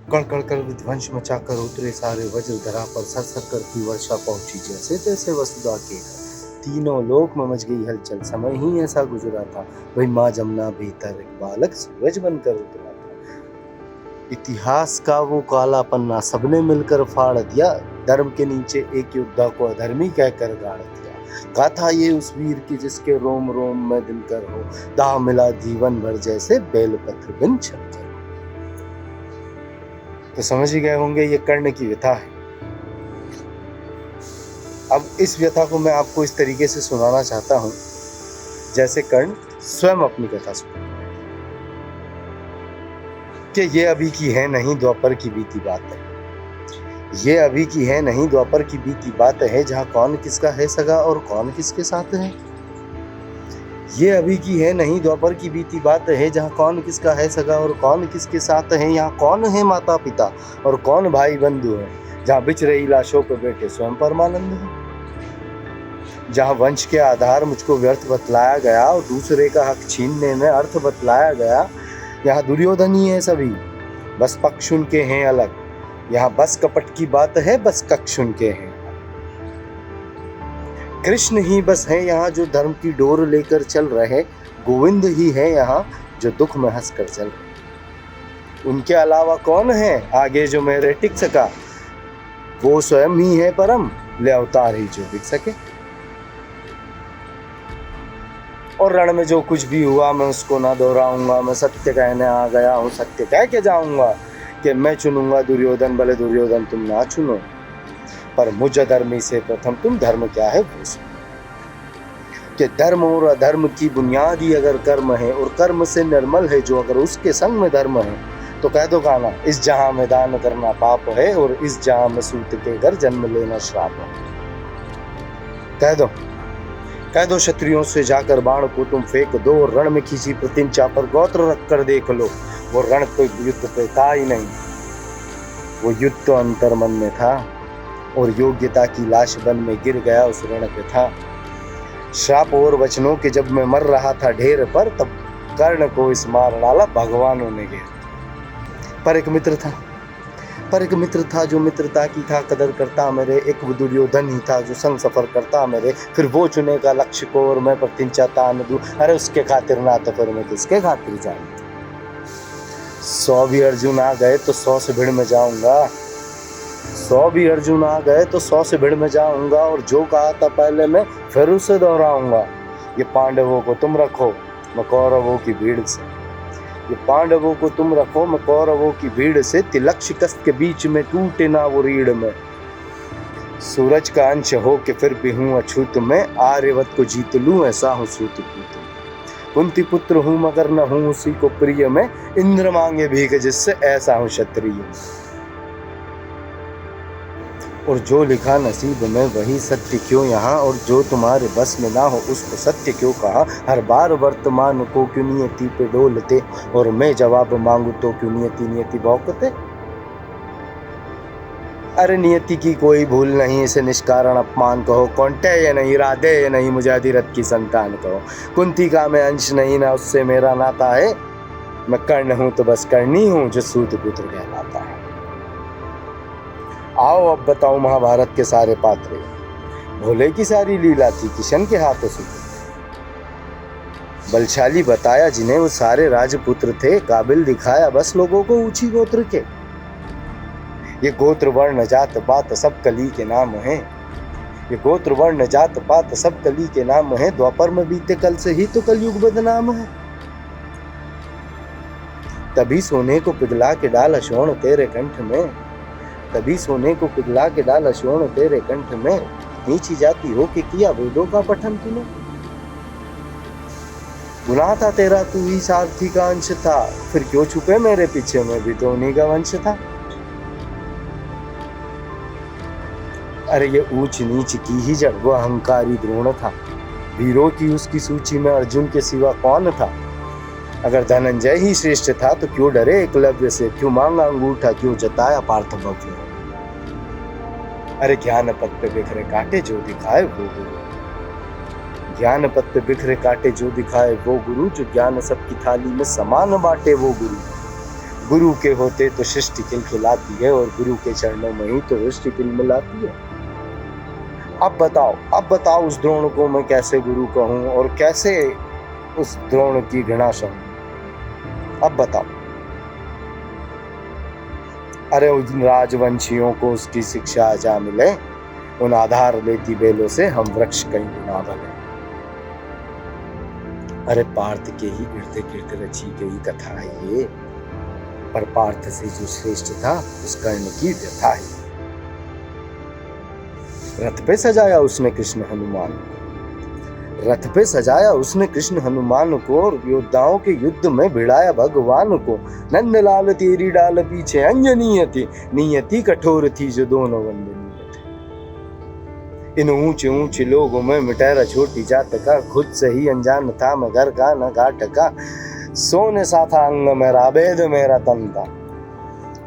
कण कण कर विध्वंस मचाकर उतरे सारे वज्र धरा पर, सर करती वर्षा पहुंची जैसे तैसे वसुधा के घर। तीनों लोक में मच गई हलचल, समय ही ऐसा गुजरा था, वही माँ जमुना भीतर एक बालक सूरज बनकर उतरा था। इतिहास का वो काला पन्ना सबने मिलकर फाड़ दिया, धर्म के नीचे एक योद्धा को अधर्मी कहकर गाड़ दिया। गाथा ये उस वीर की जिसके रोम रोम में दिनकर हो, दाव मिला जीवन भर जैसे बेलपत्र बिन छक्कर। तो समझ ही गए होंगे ये कर्ण की व्यथा है। अब इस व्यथा को मैं आपको इस तरीके से सुनाना चाहता हूं जैसे कर्ण स्वयं अपनी कथा सुना कि ये अभी की है नहीं द्वापर की बीती बात है। ये अभी की है नहीं द्वापर की बीती बात है, जहां कौन किसका है सगा और कौन किसके साथ है। ये अभी की है नहीं द्वापर की बीती बात है, जहाँ कौन किसका है सगा और कौन किसके साथ है। यहाँ कौन है माता पिता और कौन भाई बंधु है, जहाँ बिछ रही लाशों पर बैठे स्वयं परमानंद है। जहाँ वंश के आधार मुझको व्यर्थ बतलाया गया और दूसरे का हक छीनने में अर्थ बतलाया गया, यहाँ दुर्योधन ही है सभी, बस पक्ष उनके हैं अलग। यहाँ बस कपट की बात है, बस कक्ष उनके हैं। कृष्ण ही बस है यहाँ जो धर्म की डोर लेकर चल रहे, गोविंद ही है यहाँ जो दुख में हंसकर चल रहे। उनके अलावा कौन है आगे जो मेरे टिक सका, वो स्वयं ही है परम, ले अवतार ही जो दिख सके। और रण में जो कुछ भी हुआ मैं उसको ना दोहराऊंगा, मैं सत्य कहने आ गया हूँ, सत्य कह के जाऊंगा कि मैं चुनूंगा दुर्योधन, भले दुर्योधन तुम ना चुनो, पर मुझ अधर्मी से प्रथम तुम धर्म क्या है वो सुनो। कि धर्म और अधर्म की बुनियाद ही अगर कर्म है, और कर्म से निर्मल है जो अगर उसके संग में धर्म है, तो कह दो गाना, इस जहां में दान करना पाप है और इस जहां में सूत के घर जन्म लेना श्राप है। कह दो क्षत्रियों से जाकर बाण को तुम फेंक दो, और रण में किसी प्रतिंचा पर गोत्र रख कर देख लो। वो रण तो युद्ध पे था ही नहीं, वो युद्ध तो अंतर मन में था, और योग्यता की लाश बन में गिर गया उस रण पे था। श्राप और वचनों के जब मैं मर रहा था ढेर पर, तब कर्ण को इस मार डाला भगवानों ने घेर। पर एक मित्र था जो मित्रता की था कदर करता मेरे, एक वो दुर्योधन ही था जो संग सफर करता मेरे। फिर वो चुने का लक्ष्य को और मैं प्रतिंचा तान दूं, अरे उसके खातिर ना तो फिर मैं किसके खातिर जाऊं। 100 भी अर्जुन आ गए तो 100 से भिड़ में जाऊंगा, 100 भी अर्जुन आ गए तो 100 से भिड़ में जाऊंगा, और जो कहा था पहले मैं फिर उसे दोहराऊंगा। ये पांडवों को तुम रखो मैं कौरवों की भीड़ से, ये पांडवों को तुम रखो मैं कौरवों की भीड़ से, तिलक शिकस्त के बीच में टूटे ना वो रीढ़ में। सूरज का अंश हो के फिर भी हूँ अछूत में, आर्यवत को जीत लूं ऐसा हूँ सूत पूत। कुंती पुत्र हूँ मगर न हूँ उसी को प्रिय में, इंद्र मांगे भीख जिससे ऐसा हूँ क्षत्रिय। और जो लिखा नसीब में वही सत्य क्यों यहाँ, और जो तुम्हारे बस में ना हो उसको सत्य क्यों कहा। हर बार वर्तमान को क्यों नियति पे डोलते, और मैं जवाब मांगू तो क्यों नियति भौंकते। अरे नियति की कोई भूल नहीं, इसे निष्कारण अपमान कहो। कौंटे ये नहीं राधे ये नहीं मुझे अधिरथ की संतान कहो। कुंती का मैं अंश नहीं ना उससे मेरा नाता है, मैं कर्ण हूँ तो बस कर्णी हूँ जो सूत पुत्र कहलाता है। आओ अब बताओ महाभारत के सारे पात्रे, भोले की सारी लीला थी किशन के हाथों से। बलशाली बताया जिन्हें वो सारे राजपुत्र थे, काबिल दिखाया बस लोगों को ऊंची गोत्र के। ये गोत्र वर्ण जात पात सब कली के नाम हैं, ये गोत्र वर्ण जात पात सब कली के नाम हैं। द्वापर में बीते कल से ही तो कलयुग बदनाम है। तभी सोने को पिघला के डाला स्वर्ण तेरे कंठ में, तभी सोने को पिघला के डाला स्वर्ण तेरे कंठ में। नीची जाति हो के किया वेदों का पठन तूने, गुनाह था तेरा तू ही सारथी का अंश था, फिर क्यों छुपे मेरे पीछे में भी तो उन्हीं का वंश था। अरे ये ऊंच नीच की ही जड़ वो अहंकारी द्रोण था, वीरों की उसकी सूची में अर्जुन के सिवा कौन था। अगर धनंजय ही श्रेष्ठ था तो क्यों डरे एकलव्य से, क्यों मांगा अंगूठा, क्यों जताया पार्थ भव्य। अरे ज्ञान पथ पे बिखरे कांटे जो दिखाए वो गुरु, ज्ञान पथ पे बिखरे कांटे जो दिखाए वो गुरु, जो ज्ञान सबकी थाली में समान बांटे वो गुरु। गुरु के होते तो सृष्टि खिलखिलाती है और गुरु के चरणों में ही तो सृष्टि खिलमिलाती है। अब बताओ उस द्रोण को मैं कैसे गुरु कहूं और कैसे उस द्रोण की घृणा सहूं। अब बताओ। अरे उन राजवंशियों को उसकी शिक्षा जा मिले, उन आधार लेती बेलों से हम वृक्ष कहीं ना बने। अरे पार्थ के ही इर्द गिर्द रची गई कथा है ये, पर पार्थ से जो श्रेष्ठ था उस कर्ण की व्यथा है। रथ पे सजाया उसने कृष्ण हनुमान, रथ पे सजाया उसने कृष्ण हनुमान को, और योद्धाओं के युद्ध में भिड़ाया भगवान को। नंदलाल तेरी डाल पीछे अंजनीय थी, नियति कठोर थी जो दोनों वंदनीय थे। इन ऊंचे ऊंचे लोगों में मिटेरा छोटी जात का, खुद से ही अनजान था मैं घर का न घाट का। सोने सा था अंग मेरा, वेद मेरा तन था,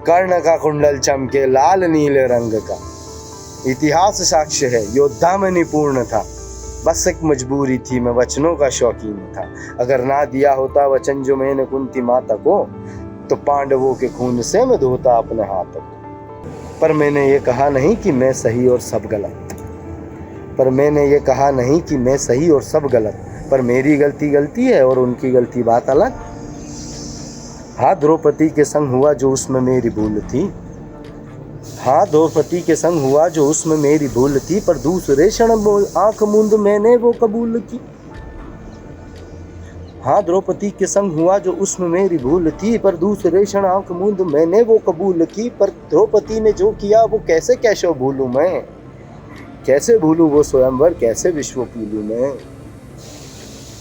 कर्ण का कुंडल चमके लाल नीले रंग का। इतिहास साक्ष्य है योद्धा में निपुण था, बस एक मजबूरी थी मैं वचनों का शौकीन था। अगर ना दिया होता वचन जो मैंने कुंती माता को, तो पांडवों के खून से मैं धोता अपने हाथ को। पर मैंने ये कहा नहीं कि मैं सही और सब गलत, पर मैंने ये कहा नहीं कि मैं सही और सब गलत, पर मेरी गलती गलती है और उनकी गलती बात अलग। हाँ द्रौपदी के संग हुआ जो उसमें मेरी भूल थी, हाँ द्रौपदी के संग हुआ जो उसमें मेरी भूल थी, पर दूसरे क्षण आंख मूंद मैंने वो कबूल की। हाँ द्रौपदी के संग हुआ जो उसमें मेरी भूल थी, पर दूसरे क्षण आंख मूंद मैंने वो कबूल की। पर द्रौपदी ने जो किया वो कैसे कैसे भूलूं मैं, कैसे भूलूं वो स्वयंवर, कैसे विश्व पीलूं मैं।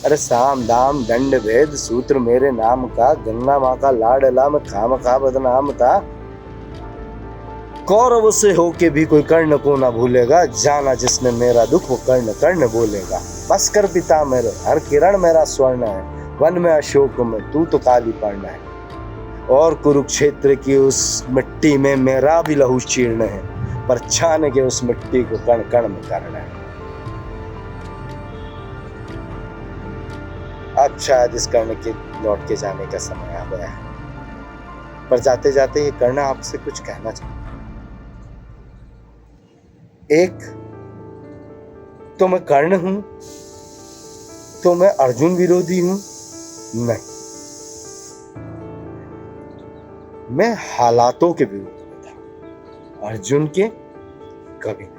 अरे साम दाम दंड भेद सूत्र मेरे नाम का, गंगा माँ का लाडला मैं खाम खा बदनाम था। कौरव से होके भी कोई कर्ण को ना भूलेगा, जाना जिसने मेरा दुख वो कर्ण कर्ण बोलेगा। बस कर पिता मेरे, हर किरण मेरा स्वर्ण है, वन में अशोक में तू तो काली पर्ण है। और कुरुक्षेत्र की उस मिट्टी में मेरा भी लहू चीर्ण है, पर छान के उस मिट्टी को कण कण में करना है। अब शायद इस कर्ण के लौट के जाने का समय आ गया है, पर जाते जाते ये कर्ण आपसे कुछ कहना चाहता। एक तो मैं कर्ण हूं, तो मैं अर्जुन विरोधी हूं? नहीं, मैं हालातों के विरोध में था, अर्जुन के कभी नहीं।